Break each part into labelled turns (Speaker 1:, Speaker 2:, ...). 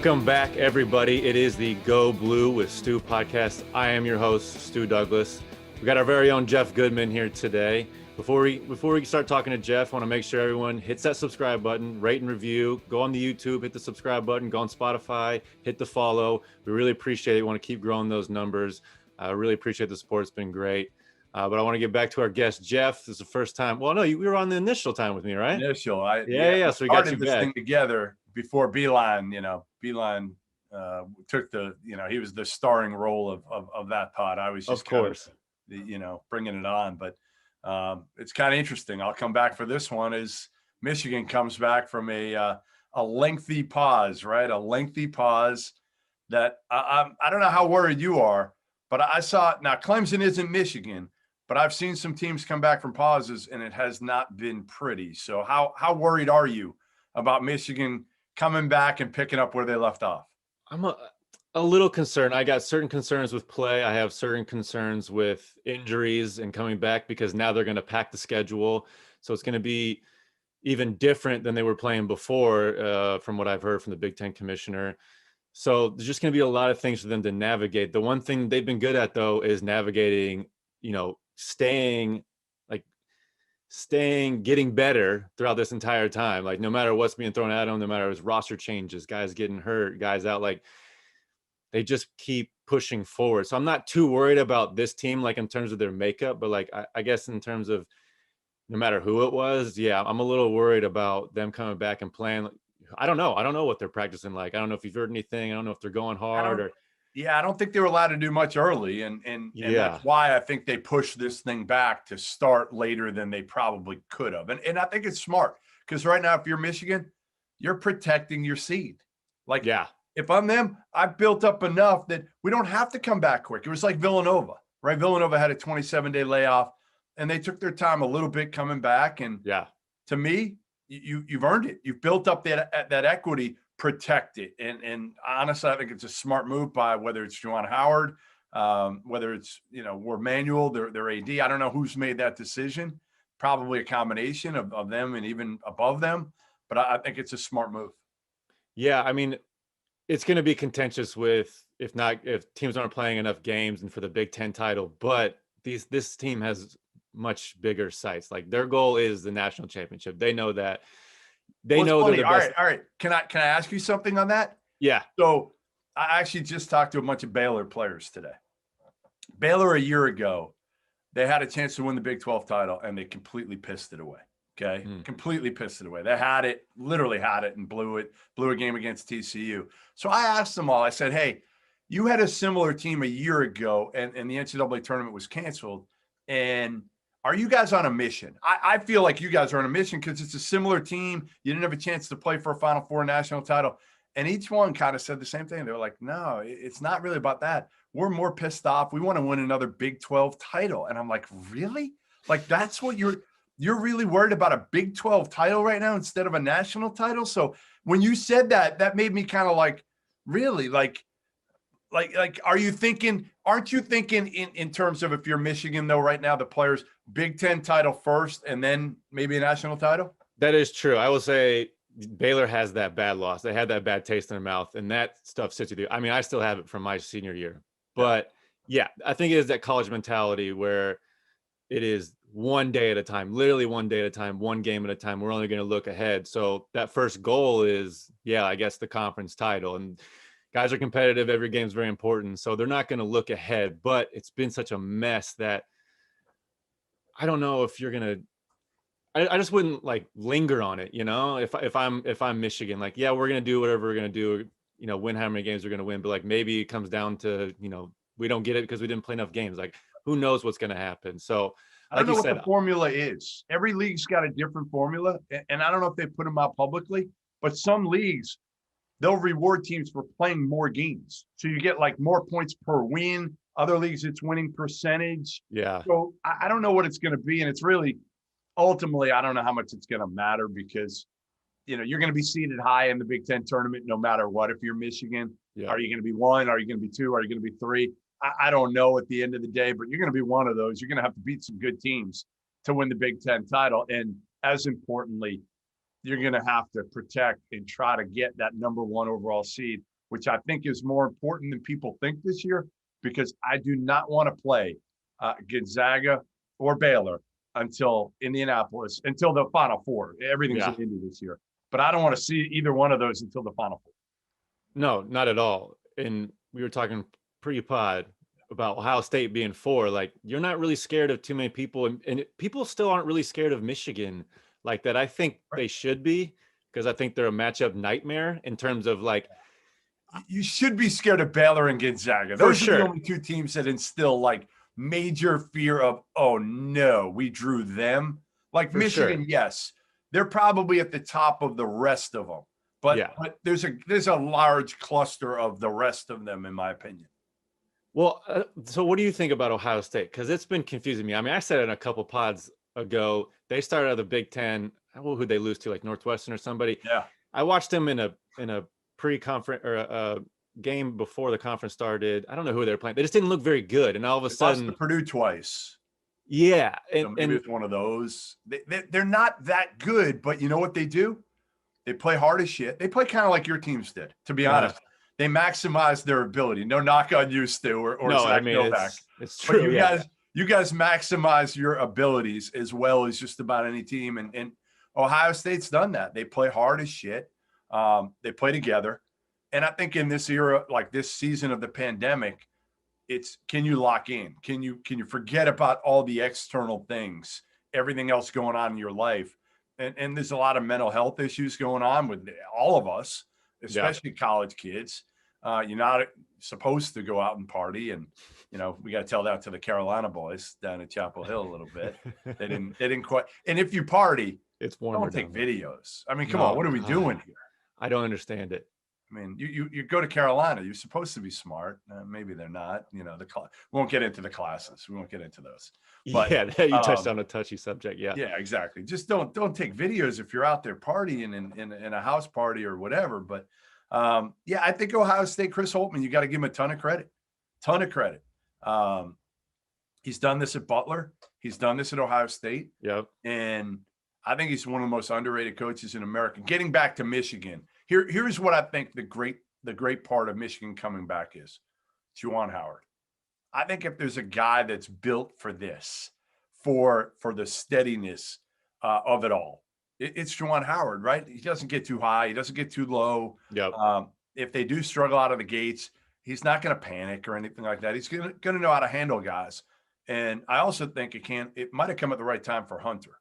Speaker 1: Welcome back, everybody. It is the Go Blue with Stu podcast. I am your host, Stu Douglas. We got our very own Jeff Goodman here today. Before we start talking to Jeff, I want to make sure everyone hits that subscribe button, rate and review, go on the YouTube, hit the subscribe button, go on Spotify, hit the follow. We really appreciate it. We want to keep growing those numbers. I really appreciate the support. It's been great. But I want to get back to our guest, Jeff. This is the first time. Well, no, you were on the initial time with me, right?
Speaker 2: Initial.
Speaker 1: Yeah. So we got you
Speaker 2: this
Speaker 1: back.
Speaker 2: thing together before Beeline. Beeline took the. He was the starring role of that pod. I was just
Speaker 1: of course,
Speaker 2: bringing it on. But it's kind of interesting. I'll come back for this one as Michigan comes back from a lengthy pause, right? A lengthy pause that I don't know how worried you are, but I saw now Clemson isn't Michigan. But I've seen some teams come back from pauses, and it has not been pretty. So how worried are you about Michigan coming back and picking up where they left off?
Speaker 1: I'm a little concerned. I got certain concerns with play. I have certain concerns with injuries and coming back because now they're going to pack the schedule. So it's going to be even different than they were playing before, from what I've heard from the Big Ten commissioner. So there's just going to be a lot of things for them to navigate. The one thing they've been good at, though, is navigating, getting better throughout this entire time. Like, no matter what's being thrown at them, no matter his roster changes, guys getting hurt, guys out, like they just keep pushing forward. So I'm not too worried about this team, like in terms of their makeup, but like, I guess in terms of no matter who it was, yeah, I'm a little worried about them coming back and playing. I don't know what they're practicing like. I don't know if you've heard anything. I don't know if they're going hard or.
Speaker 2: Yeah, I don't think they were allowed to do much early, and that's why I think they pushed this thing back to start later than they probably could have. And I think it's smart because right now, if you're Michigan, you're protecting your seed. Like, yeah, if I'm them, I've built up enough that we don't have to come back quick. It was like Villanova, right? Villanova had a 27-day layoff, and they took their time a little bit coming back. And to me, you've earned it. You've built up that equity. Protect it. And honestly, I think it's a smart move by whether it's Juwan Howard, whether it's, or Manuel, their AD. I don't know who's made that decision. Probably a combination of them and even above them. But I think it's a smart move.
Speaker 1: Yeah, I mean, it's going to be contentious if teams aren't playing enough games and for the Big Ten title. But this team has much bigger sights. Like, their goal is the national championship. They know that. They know they're the best.
Speaker 2: All right. Can I ask you something on that?
Speaker 1: Yeah.
Speaker 2: So I actually just talked to a bunch of Baylor players today. Baylor a year ago, they had a chance to win the Big 12 title, and they completely pissed it away. Okay, completely pissed it away. They literally had it, and blew a game against TCU. So I asked them all. I said, "Hey, you had a similar team a year ago, and the NCAA tournament was canceled, and are you guys on a mission?" I feel like you guys are on a mission because it's a similar team. You didn't have a chance to play for a Final Four national title. And each one kind of said the same thing. They were like, no, it's not really about that. We're more pissed off. We want to win another Big 12 title. And I'm like, really? Like, that's what you're really worried about, a Big 12 title right now instead of a national title? So when you said that made me kind of like, really? Like, aren't you thinking in terms of, if you're Michigan though, right now, the players, Big Ten title first and then maybe a national title?
Speaker 1: That is true. I will say Baylor has that bad loss. They had that bad taste in their mouth, and that stuff sits with you. I mean, I still have it from my senior year, but yeah, I think it is that college mentality where it is one day at a time, literally one day at a time, one game at a time. We're only going to look ahead. So that first goal is, I guess, the conference title. And guys are competitive. Every game is very important. So they're not going to look ahead, but it's been such a mess that I don't know if you're going to, I just wouldn't like linger on it. If I'm Michigan, like, we're going to do whatever we're going to do, win how many games we're going to win. But like, maybe it comes down to, we don't get it because we didn't play enough games. Like, who knows what's going to happen? So
Speaker 2: I don't know what the formula is. Every league's got a different formula. And I don't know if they put them out publicly, but some leagues, they'll reward teams for playing more games. So you get like more points per win. Other leagues, it's winning percentage.
Speaker 1: Yeah.
Speaker 2: So I don't know what it's going to be. And it's really, ultimately, I don't know how much it's going to matter because, you're going to be seated high in the Big Ten tournament no matter what. If you're Michigan, Are you going to be 1? Are you going to be 2? Are you going to be 3? I don't know at the end of the day, but you're going to be one of those. You're going to have to beat some good teams to win the Big Ten title. And as importantly, you're going to have to protect and try to get that number 1 overall seed, which I think is more important than people think this year, because I do not want to play Gonzaga or Baylor until Indianapolis, until the Final Four. Everything's in Indy this year. But I don't want to see either one of those until the Final Four.
Speaker 1: No, not at all. And we were talking pre-pod about Ohio State being 4. Like, you're not really scared of too many people, and people still aren't really scared of Michigan like that. I think they should be, because I think they're a matchup nightmare in terms of like.
Speaker 2: You should be scared of Baylor and Gonzaga. Those are the only 2 teams that instill like major fear of, oh no, we drew them. Like Michigan, yes, they're probably at the top of the rest of them, but there's a large cluster of the rest of them, in my opinion.
Speaker 1: Well, so what do you think about Ohio State? Because it's been confusing me. I mean, I said it in a couple pods ago. They started out of the Big Ten. Who'd they lose to, like Northwestern or somebody?
Speaker 2: Yeah,
Speaker 1: I watched them in a pre-conference or a game before the conference started. I don't know who they were playing. They just didn't look very good, and all of a sudden,
Speaker 2: lost to Purdue twice.
Speaker 1: Yeah,
Speaker 2: so maybe it's one of those. They're not that good, but you know what they do? They play hard as shit. They play kind of like your teams did, to be honest. They maximize their ability. No knock on you, Stu, or
Speaker 1: no,
Speaker 2: Zach Novak.
Speaker 1: It's true.
Speaker 2: But you guys maximize your abilities as well as just about any team. And Ohio State's done that. They play hard as shit. They play together. And I think in this era, like this season of the pandemic, it's, can you lock in? Can you forget about all the external things, everything else going on in your life? And there's a lot of mental health issues going on with all of us, especially college kids. You're not supposed to go out and party, and we got to tell that to the Carolina boys down at Chapel Hill a little bit. They didn't quite. And if you party,
Speaker 1: it's warmer.
Speaker 2: Don't take videos. I mean, come on, what are we doing here?
Speaker 1: I don't understand it.
Speaker 2: I mean, you go to Carolina, you're supposed to be smart. Maybe they're not. We won't get into the classes. We won't get into those. But
Speaker 1: you touched on a touchy subject. Yeah.
Speaker 2: Yeah, exactly. Just don't take videos if you're out there partying in a house party or whatever. But I think Ohio State, Chris Holtmann, you got to give him a ton of credit. He's done this at Butler. He's done this at Ohio State.
Speaker 1: Yep.
Speaker 2: And I think he's one of the most underrated coaches in America. Getting back to Michigan, here's what I think the great part of Michigan coming back is. Juwan Howard. I think if there's a guy that's built for this, for the steadiness of it all, it's Juwan Howard, right? He doesn't get too high. He doesn't get too low.
Speaker 1: Yep.
Speaker 2: If they do struggle out of the gates, he's not going to panic or anything like that. He's going to know how to handle guys. And I also think it might have come at the right time for Hunter,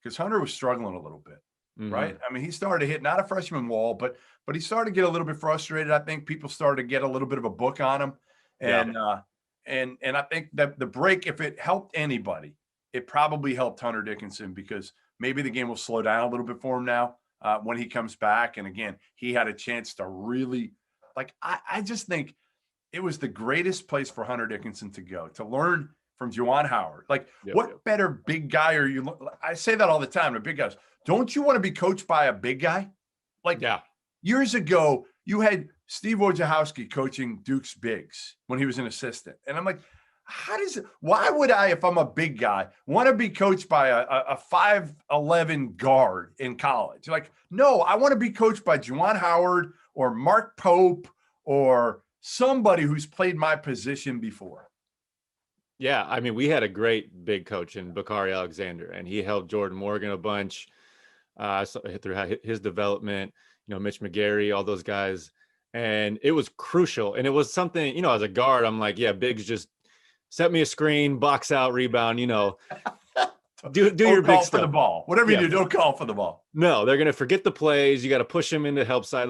Speaker 2: because Hunter was struggling a little bit, right? I mean, he started to hit not a freshman wall, but he started to get a little bit frustrated. I think people started to get a little bit of a book on him. And I think that the break, if it helped anybody, it probably helped Hunter Dickinson, because maybe the game will slow down a little bit for him now when he comes back. And again, he had a chance to really, I just think it was the greatest place for Hunter Dickinson to go, to learn from Juwan Howard. What better big guy are you? I say that all the time to big guys. Don't you want to be coached by a big guy? Years ago, you had Steve Wojciechowski coaching Duke's bigs when he was an assistant. And I'm like, why would I, if I'm a big guy, want to be coached by a 5'11" guard in college? No, I want to be coached by Juwan Howard or Mark Pope or somebody who's played my position before.
Speaker 1: Yeah, I mean, we had a great big coach in Bakari Alexander, and he helped Jordan Morgan a bunch through his development, Mitch McGarry, all those guys. And it was crucial. And it was something, as a guard, I'm like, yeah, bigs just set me a screen, box out, rebound, do your big
Speaker 2: call
Speaker 1: stuff.
Speaker 2: For the ball. Whatever you do, don't call for the ball.
Speaker 1: No, they're going to forget the plays. You got to push them into help side.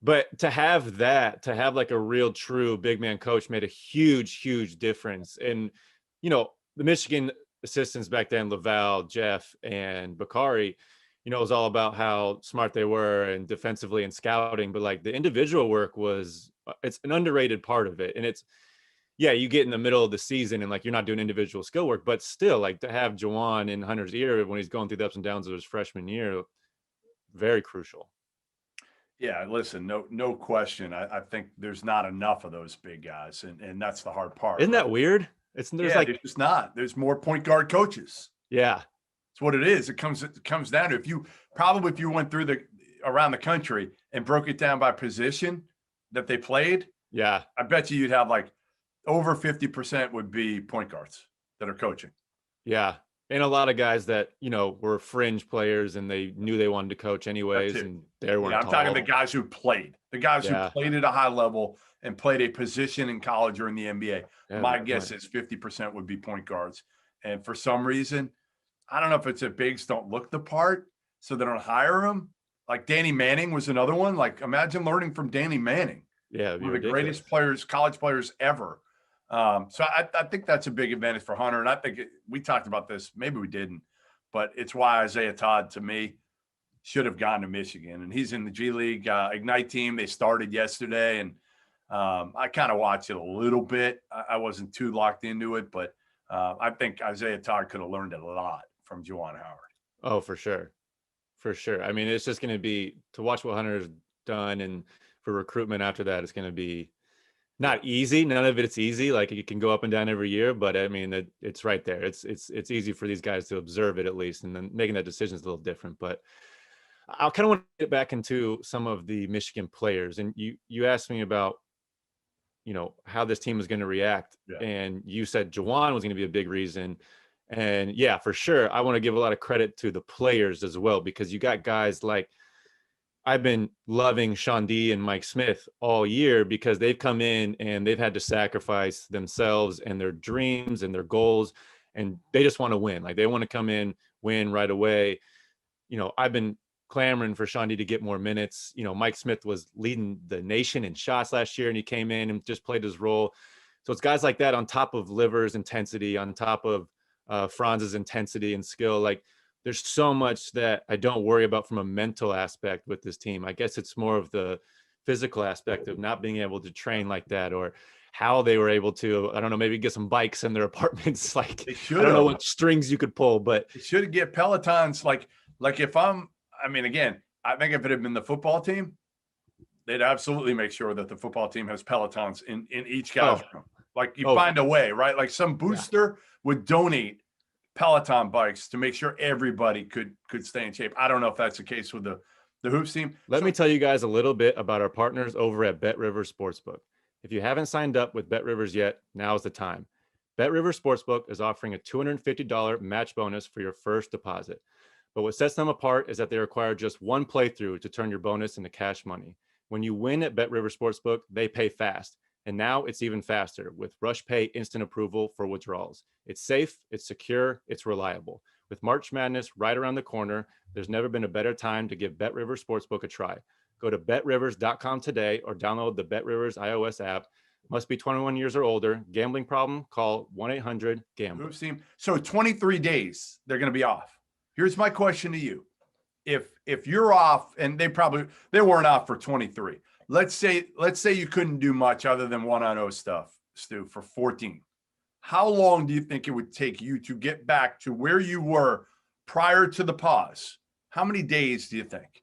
Speaker 1: But to have a real true big man coach made a huge, huge difference. And, the Michigan assistants back then, Laval, Jeff, and Bakari, it was all about how smart they were and defensively and scouting. But the individual work it's an underrated part of it. And you get in the middle of the season and you're not doing individual skill work, but still to have Juwan in Hunter's ear when he's going through the ups and downs of his freshman year, very crucial.
Speaker 2: Yeah, listen, no question. I think there's not enough of those big guys, and that's the hard part.
Speaker 1: Isn't that weird? There's just
Speaker 2: not. There's more point guard coaches.
Speaker 1: Yeah.
Speaker 2: It's what it is. It comes down to if you went through around the country and broke it down by position that they played.
Speaker 1: Yeah.
Speaker 2: I bet you'd have like over 50% would be point guards that are coaching.
Speaker 1: Yeah. And a lot of guys that, were fringe players and they knew they wanted to coach anyways. And they weren't
Speaker 2: I'm
Speaker 1: tall.
Speaker 2: talking the guys who played, who played at a high level and played a position in college or in the NBA.
Speaker 1: Yeah,
Speaker 2: My guess is 50% would be point guards. And for some reason, I don't know if it's that bigs don't look the part, so they don't hire them. Like Danny Manning was another one. Like imagine learning from Danny Manning.
Speaker 1: Yeah,
Speaker 2: one of the greatest players, college players ever. So I think that's a big advantage for Hunter. And I think we talked about this. Maybe we didn't, but it's why Isaiah Todd, to me, should have gone to Michigan. And he's in the G League Ignite team. They started yesterday. And I kind of watched it a little bit. I wasn't too locked into it, but I think Isaiah Todd could have learned a lot from Juwan Howard.
Speaker 1: Oh, for sure. For sure. I mean, it's just going to be to watch what Hunter's done, and for recruitment after that, it's going to be not easy. None of it's easy. Like it can go up and down every year, but I mean, it's right there. It's easy for these guys to observe it at least, and then making that decision is a little different. But I kind of want to get back into some of the Michigan players, and you asked me about, how this team is going to react, and you said Juwan was going to be a big reason. And yeah, for sure. I want to give a lot of credit to the players as well, because you got guys like, I've been loving Sean D and Mike Smith all year because they've come in and they've had to sacrifice themselves and their dreams and their goals, and they just want to win. Like they want to come in, win right away. I've been clamoring for Sean D to get more minutes. Mike Smith was leading the nation in shots last year, and he came in and just played his role. So it's guys like that on top of Liver's intensity, on top of Franz's intensity and skill. Like there's so much that I don't worry about from a mental aspect with this team. I guess it's more of the physical aspect of not being able to train like that, or how they were able to, I don't know, maybe get some bikes in their apartments. Like, I don't know what strings you could pull, but
Speaker 2: they should get Pelotons. Like if again, I think if it had been the football team, they'd absolutely make sure that the football team has Pelotons in each guy's room. Like you find a way, right? Like some booster would donate Peloton bikes to make sure everybody could stay in shape. I don't know if that's the case with the Hoops team.
Speaker 1: Let me tell you guys a little bit about our partners over at BetRivers Sportsbook. If you haven't signed up with BetRivers yet, now's the time. BetRivers Sportsbook is offering a $250 match bonus for your first deposit. But what sets them apart is that they require just one playthrough to turn your bonus into cash money. When you win at BetRivers Sportsbook, they pay fast. And now it's even faster with Rush Pay instant approval for withdrawals. It's safe, it's secure, it's reliable. With March Madness right around the corner, there's never been a better time to give BetRivers Sportsbook a try. Go to betrivers.com today or download the BetRivers iOS app. Must be 21 years or older. Gambling problem? Call 1-800-GAMBLER.
Speaker 2: So 23 days, they're going to be off. Here's my question to you. If you're off, and they weren't off for 23. Let's say you couldn't do much other than 1-on-0 stuff, Stu, for 14. How long do you think it would take you to get back to where you were prior to the pause? How many days do you think?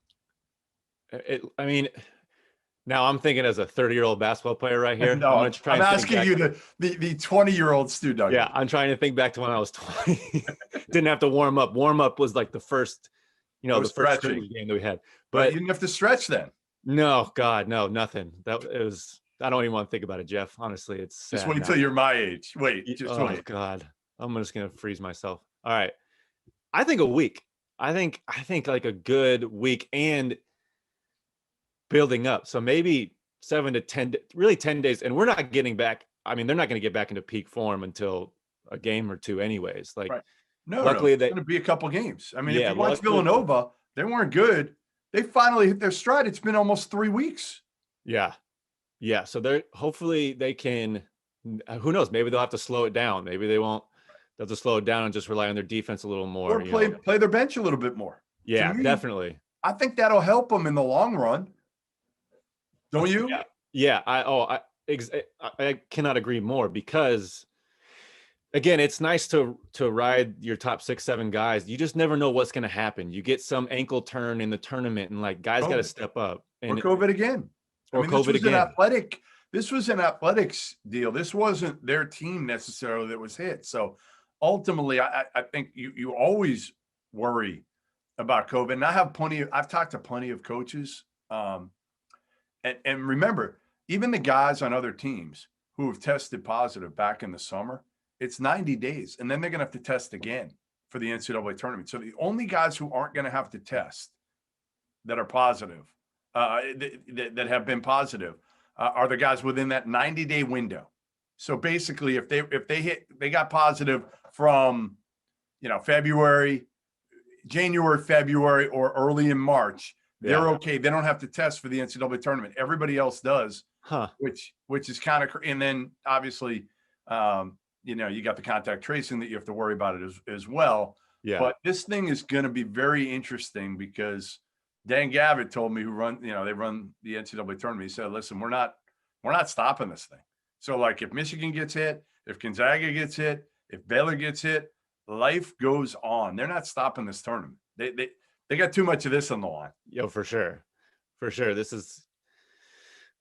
Speaker 1: Now I'm thinking as a 30-year-old basketball player right here.
Speaker 2: No, I'm asking you the 20-year-old Stu Duggan.
Speaker 1: Yeah, I'm trying to think back to when I was 20. Didn't have to warm up. Warm up was like the first, the first game that we had. But
Speaker 2: you didn't have to stretch then.
Speaker 1: No, God, no, nothing. I don't even want to think about it, Jeff. Honestly, it's sad.
Speaker 2: Just wait till you're my age. Wait.
Speaker 1: Oh, God. I'm just going to freeze myself. All right. I think a week. I think like a good week and building up. So maybe 7 to 10, really 10 days. And we're not getting back. I mean, they're not going to get back into peak form until a game or two anyways. Like,
Speaker 2: right.
Speaker 1: Luckily
Speaker 2: it's going to be a couple games. I mean, if you watch Villanova, they weren't good. They finally hit their stride. It's been almost 3 weeks.
Speaker 1: Yeah. So hopefully they can, who knows, maybe they'll have to slow it down. Maybe they won't. They'll just slow it down and just rely on their defense a little more.
Speaker 2: Or play their bench a little bit more.
Speaker 1: Yeah, definitely.
Speaker 2: I think that'll help them in the long run. Don't you?
Speaker 1: Yeah. I cannot agree more, because again, it's nice to ride your top 6, 7 guys. You just never know what's going to happen. You get some ankle turn in the tournament, and like guys got to step up.
Speaker 2: And COVID again. This was an athletics deal. This wasn't their team necessarily that was hit. So ultimately, I think you always worry about COVID. And I've talked to plenty of coaches. And remember, even the guys on other teams who have tested positive back in the summer, it's 90 days. And then they're going to have to test again for the NCAA tournament. So the only guys who aren't going to have to test that are positive, that have been positive, are the guys within that 90-day window. So basically, if they got positive from, January, February, or early in March, they're okay. They don't have to test for the NCAA tournament. Everybody else does, which is kind of, and then obviously, you got the contact tracing that you have to worry about it as well.
Speaker 1: Yeah.
Speaker 2: But this thing is going to be very interesting because Dan Gavitt told me, they run the NCAA tournament. He said, listen, we're not stopping this thing. So like if Michigan gets hit, if Gonzaga gets hit, if Baylor gets hit, life goes on. They're not stopping this tournament. They got too much of this on the line.
Speaker 1: Yo, for sure. For sure. This is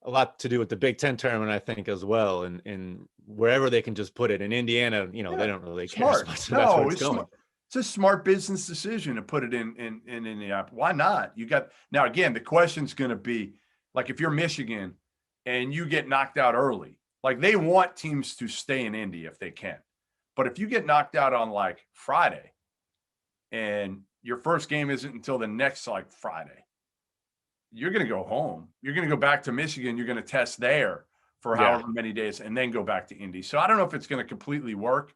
Speaker 1: a lot to do with the Big Ten tournament, I think, as well. And wherever they can just put it. In Indiana, they don't really care as much. So that's where it's going.
Speaker 2: Smart. It's a smart business decision to put it in Indiana. Why not? Now, again, the question's going to be, like, if you're Michigan and you get knocked out early, like, they want teams to stay in Indy if they can. But if you get knocked out on, like, Friday and your first game isn't until the next, like, Friday, you're going to go home. You're going to go back to Michigan. You're going to test there for however many days and then go back to Indy. So I don't know if it's going to completely work.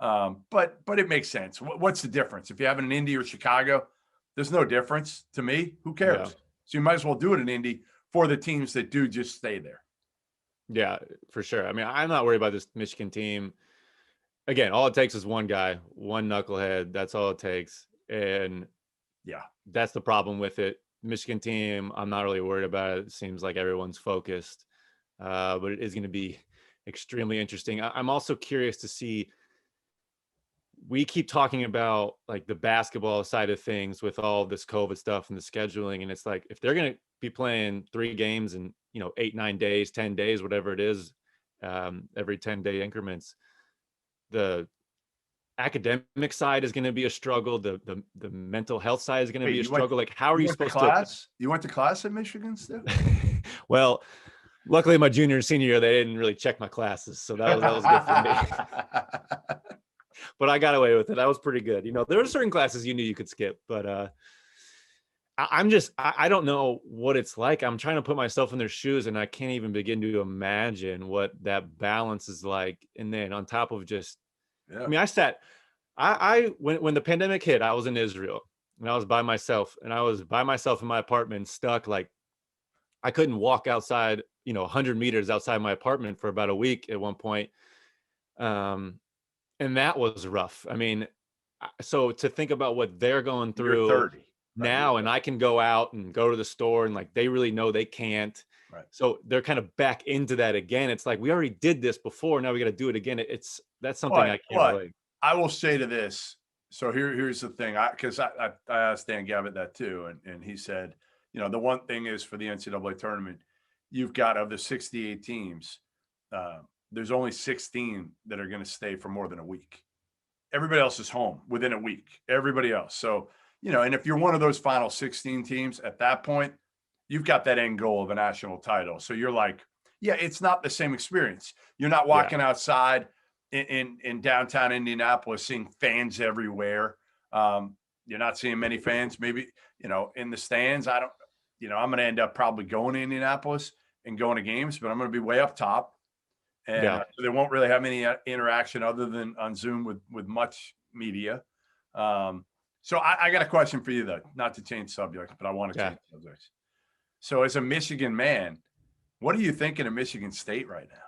Speaker 2: But it makes sense. What's the difference? If you have it in Indy or Chicago, there's no difference to me. Who cares?
Speaker 1: Yeah.
Speaker 2: So you might as well do it in Indy for the teams that do just stay there.
Speaker 1: Yeah, for sure. I mean, I'm not worried about this Michigan team. Again, all it takes is one guy, one knucklehead. That's all it takes. And that's the problem with it. Michigan team, I'm not really worried about it. It seems like everyone's focused, but it is going to be extremely interesting. I'm also curious to see. We keep talking about like the basketball side of things with all this COVID stuff and the scheduling. And it's like, if they're going to be playing 3 games in, 8, 9 days, 10 days, whatever it is, every 10-day increments, the academic side is going to be a struggle. The mental health side is going to be a struggle. Like, how are you supposed to?
Speaker 2: You went to class at Michigan still?
Speaker 1: Well, luckily my junior and senior year, they didn't really check my classes. So that was good for me. But I got away with it. That was pretty good. There were certain classes you knew you could skip, but I don't know what it's like. I'm trying to put myself in their shoes and I can't even begin to imagine what that balance is like. And then on top of just, I mean, when the pandemic hit, I was in Israel and I was by myself and I was by myself in my apartment, stuck. Like, I couldn't walk outside, 100 meters outside my apartment for about a week at one point. And that was rough. I mean, so to think about what they're going through
Speaker 2: 30,
Speaker 1: now, right? And I can go out and go to the store and like, they really know they can't.
Speaker 2: Right.
Speaker 1: So they're kind of back into that again. It's like, we already did this before. Now we got to do it again. That's something I can't relate.
Speaker 2: I will say to this. So here's the thing. Because I asked Dan Gavitt that too. And he said, the one thing is for the NCAA tournament, you've got, of the 68 teams, there's only 16 that are going to stay for more than a week. Everybody else is home within a week. Everybody else. So, and if you're one of those final 16 teams at that point, you've got that end goal of a national title. So you're like, it's not the same experience. You're not walking outside in downtown Indianapolis seeing fans everywhere. You're not seeing many fans, maybe, in the stands. I'm going to end up probably going to Indianapolis and going to games, but I'm going to be way up top. And so they won't really have any interaction other than on Zoom with much media. So I got a question for you, though, not to change subjects, but I want to change subjects. So as a Michigan man, what are you thinking of Michigan State right now?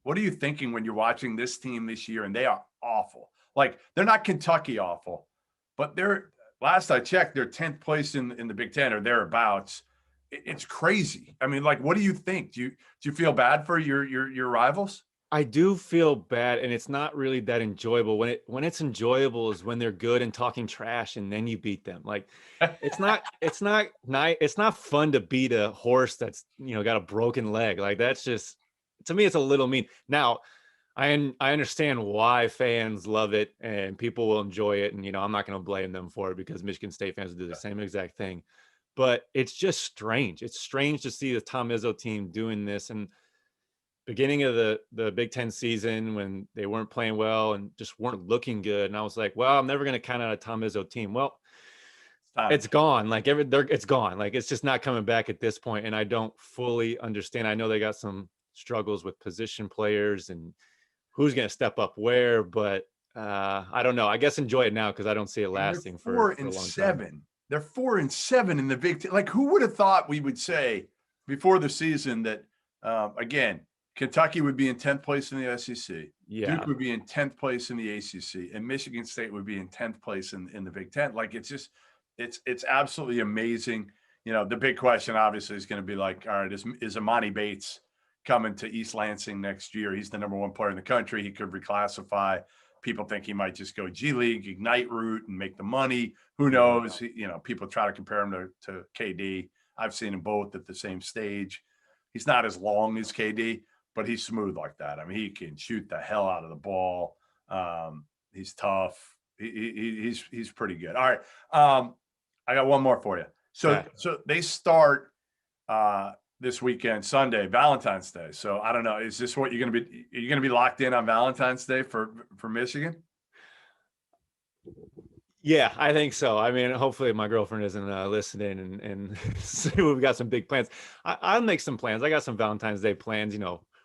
Speaker 2: What are you thinking when you're watching this team this year? And they are awful. Like, they're not Kentucky awful, but last I checked, they're 10th place in the Big Ten or thereabouts. It's crazy. I mean, like, what do you think? Do you feel bad for your rivals?
Speaker 1: I do feel bad, and it's not really that enjoyable. When it's enjoyable is when they're good and talking trash, and then you beat them. Like, it's not fun to beat a horse that's got a broken leg. Like, that's just, to me, it's a little mean. Now, I understand why fans love it and people will enjoy it, and I'm not going to blame them for it because Michigan State fans do the same exact thing. But it's just strange. It's strange to see the Tom Izzo team doing this. And beginning of the Big Ten season when they weren't playing well and just weren't looking good, and I was like, well, I'm never going to count out a Tom Izzo team. Well, it's gone. Like it's gone. Like it's just not coming back at this point, and I don't fully understand. I know they got some struggles with position players and who's going to step up where, but I don't know. I guess enjoy it now because I don't see it lasting for a long time.
Speaker 2: They're 4-7 in the Big Ten. Like, who would have thought we would say before the season that again, Kentucky would be in 10th place in the SEC.
Speaker 1: Yeah.
Speaker 2: Duke would be in 10th place in the ACC, and Michigan State would be in 10th place in the Big Ten. Like, it's absolutely amazing. The big question obviously is going to be like, all right, is Amani Bates coming to East Lansing next year? He's the number one player in the country. He could reclassify. People think he might just go G League, Ignite route, and make the money. Who knows? People try to compare him to KD. I've seen them both at the same stage. He's not as long as KD, but he's smooth like that. I mean, he can shoot the hell out of the ball. He's tough. He's pretty good. All right. I got one more for you. So they start this weekend, Sunday, Valentine's Day. So I don't know. Is this what you're going to be? Are you going to be locked in on Valentine's Day for Michigan?
Speaker 1: Yeah, I think so. I mean, hopefully my girlfriend isn't listening and we've got some big plans. I'll make some plans. I got some Valentine's Day plans,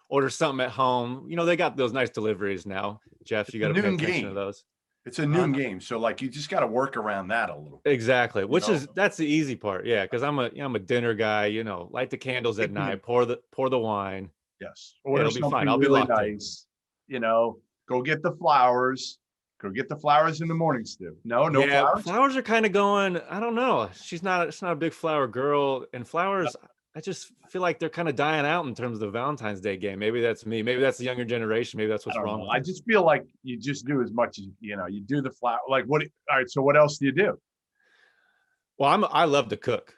Speaker 1: order something at home. They got those nice deliveries now. Jeff, you got to pay attention to those.
Speaker 2: It's a noon game. So like, you just got to work around that a little bit.
Speaker 1: Exactly. That's the easy part. Yeah. Cause I'm a dinner guy, light the candles at night, pour the wine.
Speaker 2: Yes.
Speaker 1: It'll be fine. I'll be locked
Speaker 2: nice. Go get the flowers. Go get the flowers in the morning, Stu. No flowers.
Speaker 1: Flowers are kind of going. I don't know. She's not a big flower girl, and flowers. I just feel like they're kind of dying out in terms of the Valentine's Day game. Maybe that's me. Maybe that's the younger generation. Maybe that's what's wrong.
Speaker 2: I just feel like you just do as much as you do the flower. Like what? All right. So what else do you do?
Speaker 1: Well, I love to cook.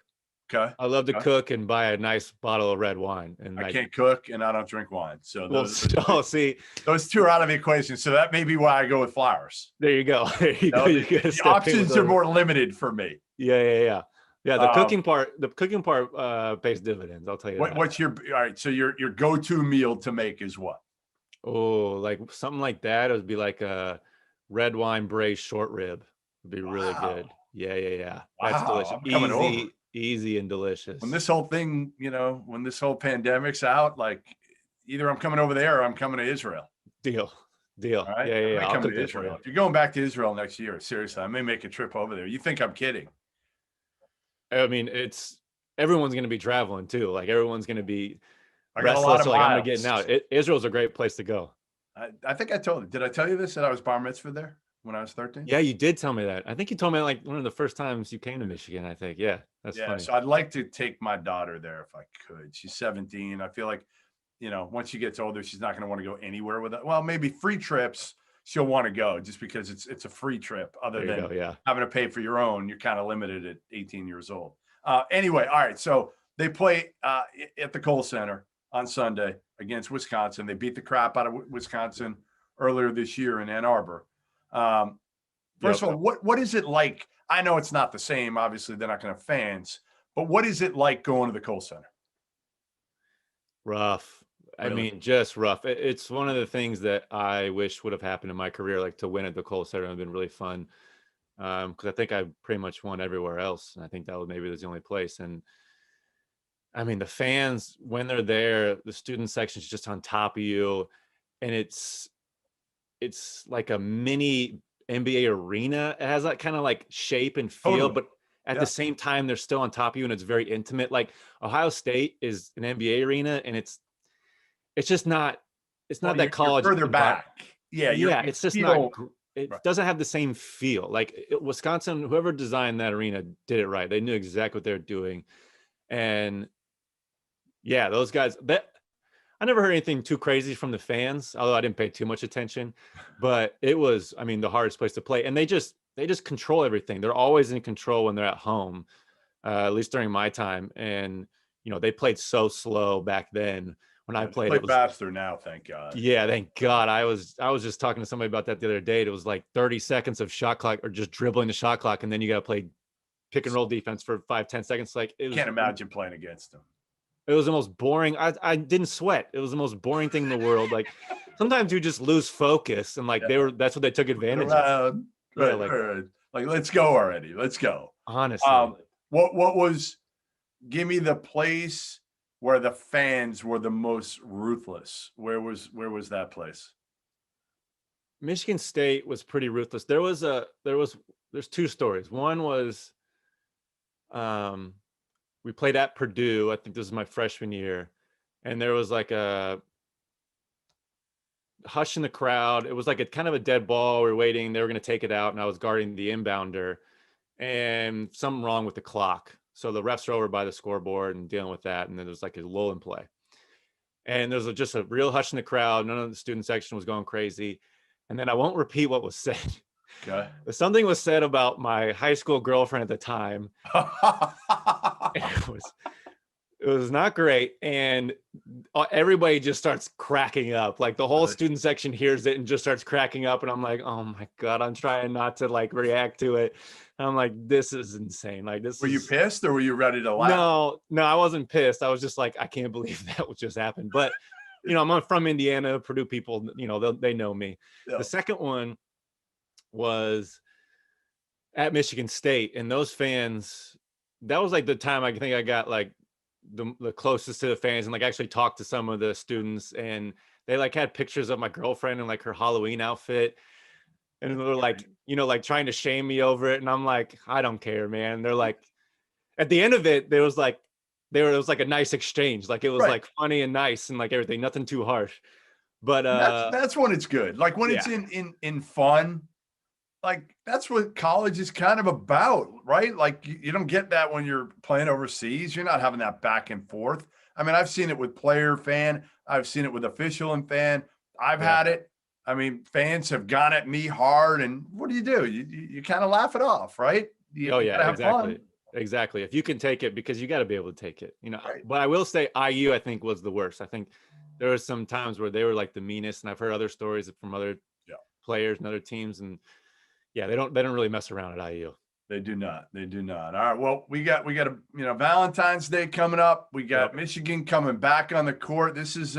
Speaker 2: Okay.
Speaker 1: I love to cook and buy a nice bottle of red wine. And
Speaker 2: I can't cook and I don't drink wine. So
Speaker 1: see,
Speaker 2: those two are out of the equation. So that may be why I go with flowers.
Speaker 1: There you go.
Speaker 2: The options are more limited for me.
Speaker 1: Yeah. The cooking part pays dividends. I'll tell you that.
Speaker 2: What's all right? So your go-to meal to make is what?
Speaker 1: Oh, like something like that. It would be like a red wine braised short rib. It'd be really good. Yeah. That's delicious.
Speaker 2: I'm coming over.
Speaker 1: Easy and delicious.
Speaker 2: When this whole thing, when this whole pandemic's out, like either I'm coming over there or I'm coming to Israel.
Speaker 1: Deal.
Speaker 2: All right?
Speaker 1: Yeah.
Speaker 2: I'll come to Israel. If you're going back to Israel next year, seriously, I may make a trip over there. You think I'm kidding?
Speaker 1: I mean, everyone's going to be traveling too. Like everyone's going to be
Speaker 2: restless.
Speaker 1: So like I'm getting out. Israel's a great place to go.
Speaker 2: I think did I tell you this, that I was bar mitzvah there when I was 13?
Speaker 1: Yeah, you did tell me that. I think you told me like one of the first times you came to Michigan, I think. Yeah, that's funny.
Speaker 2: So I'd like to take my daughter there if I could. She's 17. I feel like, once she gets older, she's not going to want to go anywhere with it. Well, maybe free trips, she'll want to go just because it's a free trip. Other than having to pay for your own, you're kind of limited at 18 years old. Anyway, all right. So they play at the Kohl Center on Sunday against Wisconsin. They beat the crap out of Wisconsin earlier this year in Ann Arbor. First of all, what is it like? I know it's not the same. Obviously, they're not going to have fans, but what is it like going to the Kohl Center?
Speaker 1: Rough. Really? I mean, just rough. It's one of the things that I wish would have happened in my career, like to win at the Kohl Center would have been really fun. Because I think I pretty much won everywhere else. And I think that was maybe the only place. And I mean, the fans, when they're there, the student section is just on top of you. And it's like a mini NBA arena. It has that kind of like shape and feel, but at the same time, they're still on top of you and it's very intimate. Like Ohio State is an NBA arena and it's just not, that college.
Speaker 2: You're further back.
Speaker 1: It's just not, it doesn't have the same feel. Like Wisconsin, whoever designed that arena did it right. They knew exactly what they're doing. And those guys, I never heard anything too crazy from the fans, although I didn't pay too much attention, but it was, I mean, the hardest place to play. And they just control everything. They're always in control when they're at home, at least during my time. And, they played so slow back then when I
Speaker 2: They
Speaker 1: played.
Speaker 2: play
Speaker 1: It was
Speaker 2: faster now, thank God.
Speaker 1: yeah, thank God. I was just talking to somebody about that the other day. It was like 30 seconds of shot clock or just dribbling the shot clock, and then you got to play pick and roll defense for 5-10 seconds. Like
Speaker 2: Can't imagine playing against them.
Speaker 1: it was the most boring. I didn't sweat. It was the most boring thing in the world. Like sometimes you just lose focus, and like that's what they took advantage of.
Speaker 2: Right,
Speaker 1: Yeah, like
Speaker 2: like let's go already. Let's go.
Speaker 1: honestly.
Speaker 2: What was? Give me the place where the fans were the most ruthless. Where was that place?
Speaker 1: Michigan State was pretty ruthless. There's two stories. One was we played at Purdue. I think this was my freshman year, and there was like a hush in the crowd. It was like a kind of a dead ball. We were waiting. They were going to take it out, and I was guarding the inbounder, and something wrong with the clock. So the refs are over by the scoreboard and dealing with that, and then there's like a lull in play. And there's just a real hush in the crowd. None of the student section was going crazy. And then I won't repeat what was said.
Speaker 2: Okay.
Speaker 1: But something was said about my high school girlfriend at the time. It was not great, and everybody just starts cracking up. Like the whole student section hears it and just starts cracking up, and I'm like, oh my God, I'm trying not to like react to it. I'm like, this is insane. Like this.
Speaker 2: Were you pissed or were you ready to laugh?
Speaker 1: No, I wasn't pissed. I was just like, I can't believe that what just happened. But I'm from Indiana. Purdue people, they know me. Yeah. The second one was at Michigan State, and those fans. That was like the time I think I got like the closest to the fans and like actually talked to some of the students, and they like had pictures of my girlfriend and like her Halloween outfit, and they're like like trying to shame me over it, and I'm like, I don't care, man. They're like, at the end of it, it was like a nice exchange, like it was like funny and nice and like everything, nothing too harsh. But
Speaker 2: that's when it's good, like when it's in fun. Like that's what college is kind of about, right? Like you don't get that when you're playing overseas. You're not having that back and forth. I mean, I've seen it with player fan. I've seen it with official and fan. I've had it. I mean, fans have gone at me hard, and what do? You kind of laugh it off, right?
Speaker 1: Exactly. If you can take it, because you got to be able to take it, Right. But I will say IU, I think, was the worst. I think there were some times where they were like the meanest, and I've heard other stories from other players and other teams, and yeah, they don't really mess around at IU.
Speaker 2: They do not. All right. Well, we got a Valentine's Day coming up. We got Michigan coming back on the court. This is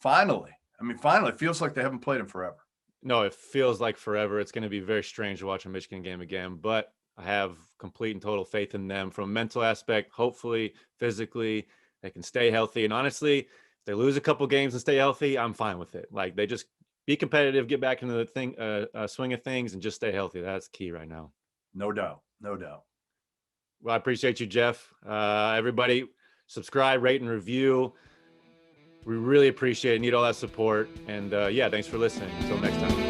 Speaker 2: finally. It feels like they haven't played in forever.
Speaker 1: No, it feels like forever. It's going to be very strange to watch a Michigan game again, but I have complete and total faith in them from a mental aspect. Hopefully, physically, they can stay healthy. And honestly, if they lose a couple games and stay healthy, I'm fine with it. Like they just be competitive, get back into the swing of things, and just stay healthy. That's key right now.
Speaker 2: No doubt.
Speaker 1: Well, I appreciate you, Jeff. Everybody, subscribe, rate, and review. We really appreciate it. Need all that support. And thanks for listening. Until next time.